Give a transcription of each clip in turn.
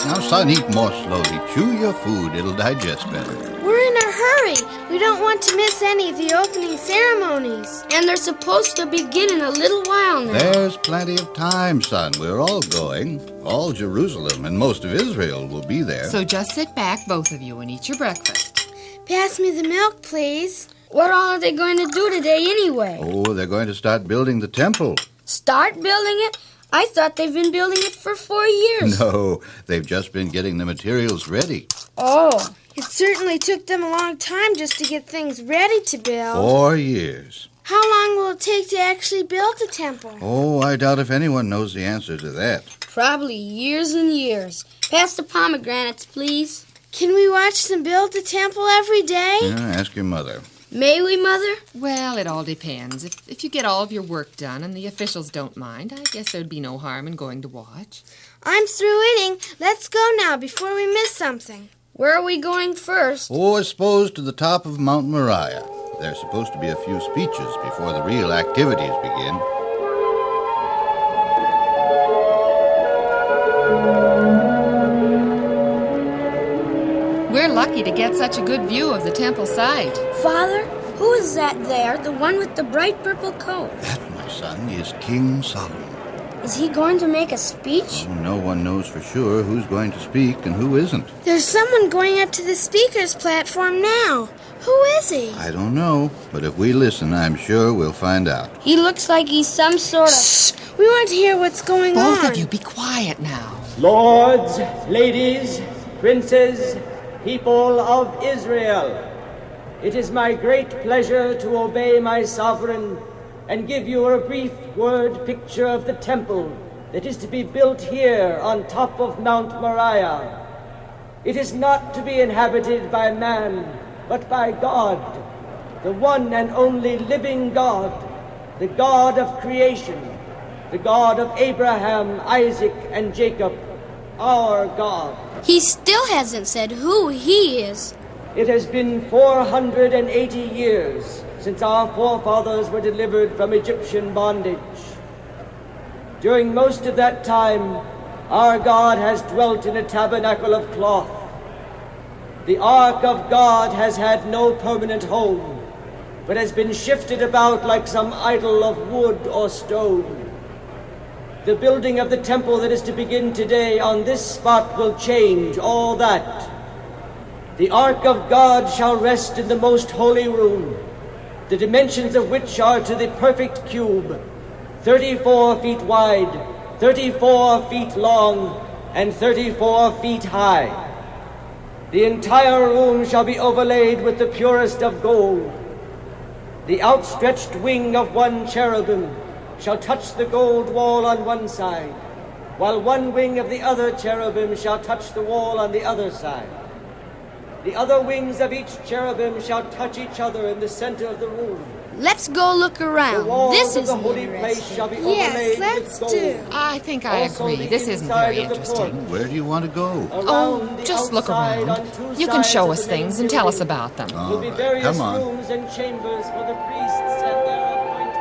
Now, son, eat more slowly. Chew your food. It'll digest better. We're in a hurry. We don't want to miss any of the opening ceremonies. And they're supposed to begin in a little while now. There's plenty of time, son. We're all going. All Jerusalem and most of Israel will be there. So just sit back, both of you, and eat your breakfast. Pass me the milk, please. What all are they going to do today anyway? Oh, they're going to start building the temple. Start building it? I thought they've been building it for 4 years. No, they've just been getting the materials ready. Oh, it certainly took them a long time just to get things ready to build. 4 years. How long will it take to actually build the temple? Oh, I doubt if anyone knows the answer to that. Probably years and years. Pass the pomegranates, please. Can we watch them build the temple every day? Ask your mother. May we, Mother? Well, it all depends. If you get all of your work done and the officials don't mind, I guess there'd be no harm in going to watch. I'm through eating. Let's go now before we miss something. Where are we going first? Oh, I suppose to the top of Mount Moriah. There's supposed to be a few speeches before the real activities begin. We're lucky to get such a good view of the temple site. Father, who is that there, the one with the bright purple coat? That, my son, is King Solomon. Is he going to make a speech? Oh, no one knows for sure who's going to speak and who isn't. There's someone going up to the speaker's platform now. Who is he? I don't know, but if we listen, I'm sure we'll find out. He looks like he's some sort of... Shh! We want to hear what's going on. Both of you, be quiet now. Lords, ladies, princes, people of Israel, it is my great pleasure to obey my sovereign and give you a brief word picture of the temple that is to be built here on top of Mount Moriah. It is not to be inhabited by man, but by God, the one and only living God, the God of creation, the God of Abraham, Isaac, and Jacob, our God. He still hasn't said who he is. It has been 480 years since our forefathers were delivered from Egyptian bondage. During most of that time, our God has dwelt in a tabernacle of cloth. The Ark of God has had no permanent home, but has been shifted about like some idol of wood or stone. The building of the temple that is to begin today on this spot will change all that. The Ark of God shall rest in the most holy room, the dimensions of which are to the perfect cube, 34 feet wide, 34 feet long, and 34 feet high. The entire room shall be overlaid with the purest of gold. The outstretched wing of one cherubim shall touch the gold wall on one side, while one wing of the other cherubim shall touch the wall on the other side. The other wings of each cherubim shall touch each other in the center of the room. Let's go look around. The walls This of is the holy place shall be Yes, overlaid let's with do. gold. I think I Also, agree. the This isn't inside very of the interesting. porch. Where do you want to go? Around the Just look outside around. on two You can sides show of us the main things and tell us building about them. will be All right, various come on. rooms and chambers for the priests and their appointments.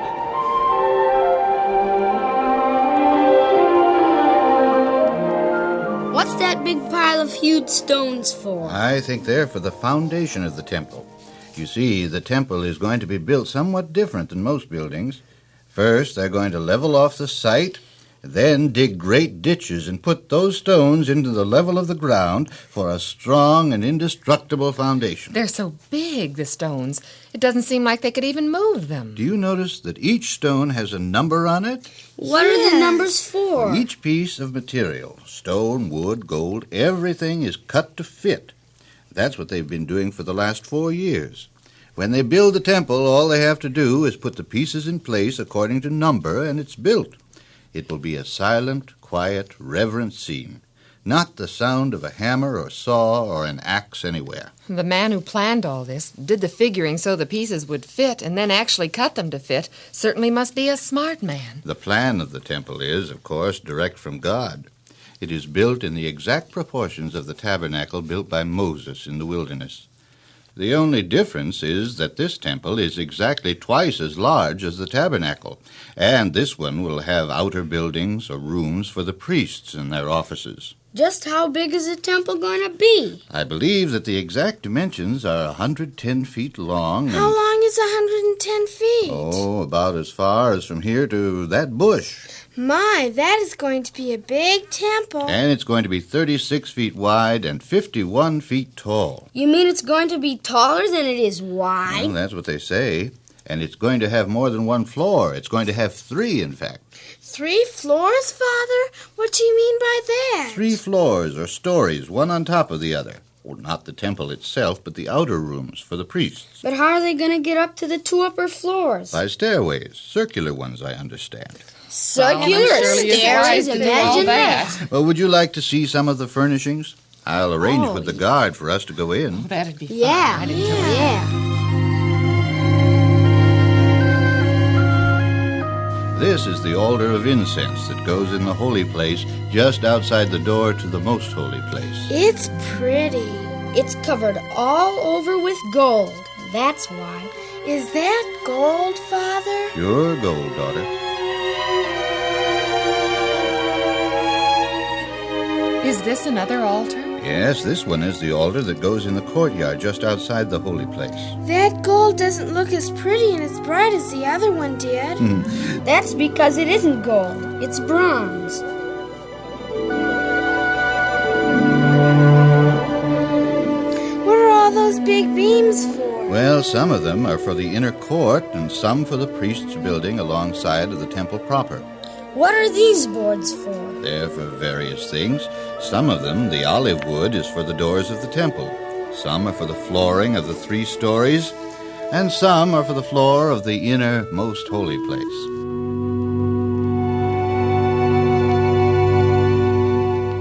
What's that big pile of hewed stones for? I think they're for the foundation of the temple. You see, the temple is going to be built somewhat different than most buildings. First, they're going to level off the site, then dig great ditches and put those stones into the level of the ground for a strong and indestructible foundation. They're so big, the stones. It doesn't seem like they could even move them. Do you notice that each stone has a number on it? What are the numbers for? Each piece of material, stone, wood, gold, everything is cut to fit. That's what they've been doing for the last 4 years. When they build the temple, all they have to do is put the pieces in place according to number, and it's built. It will be a silent, quiet, reverent scene. Not the sound of a hammer or saw or an axe anywhere. The man who planned all this, did the figuring so the pieces would fit, and then actually cut them to fit, certainly must be a smart man. The plan of the temple is, of course, direct from God. It is built in the exact proportions of the tabernacle built by Moses in the wilderness. The only difference is that this temple is exactly twice as large as the tabernacle, and this one will have outer buildings or rooms for the priests in their offices. Just how big is the temple going to be? I believe that the exact dimensions are 110 feet long. How long is 110 feet? Oh, about as far as from here to that bush. My, that is going to be a big temple. And it's going to be 36 feet wide and 51 feet tall. You mean it's going to be taller than it is wide? Well, that's what they say. And it's going to have more than one floor. It's going to have 3, in fact. 3 floors, Father? What do you mean by that? 3 floors or stories, one on top of the other. Well, not the temple itself, but the outer rooms for the priests. But how are they going to get up to the 2 upper floors? By stairways, circular ones, I understand. Circular surely it's stairs? wise to do all Imagine that. that. Well, would you like to see some of the furnishings? I'll arrange with the guard for us to go in. That'd be fun. Yeah, I'd enjoy it. yeah. This is the altar of incense that goes in the holy place just outside the door to the most holy place. It's pretty. It's covered all over with gold. That's why. Is that gold, Father? Pure gold, daughter. Is this another altar? Yes, this one is the altar that goes in the courtyard just outside the holy place. That gold doesn't look as pretty and as bright as the other one did. That's because it isn't gold. It's bronze. What are all those big beams for? Well, some of them are for the inner court and some for the priest's building alongside of the temple proper. What are these boards for? They're for various things. Some of them, the olive wood, is for the doors of the temple. Some are for the flooring of the 3 stories, and some are for the floor of the inner most holy place.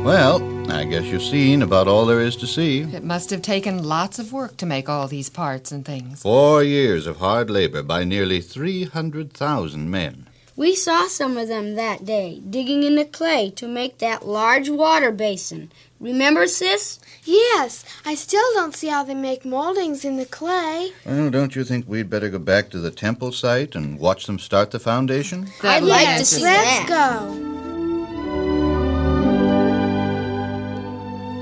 Well, I guess you've seen about all there is to see. It must have taken lots of work to make all these parts and things. 4 years of hard labor by nearly 300,000 men. We saw some of them that day, digging in the clay to make that large water basin. Remember, Sis? Yes. I still don't see how they make moldings in the clay. Well, don't you think we'd better go back to the temple site and watch them start the foundation? I'd like to see that. Let's go.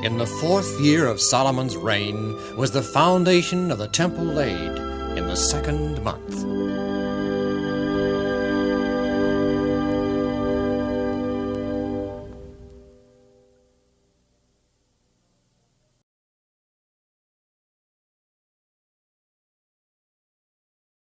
In the 4th year of Solomon's reign was the foundation of the temple laid in the 2nd month.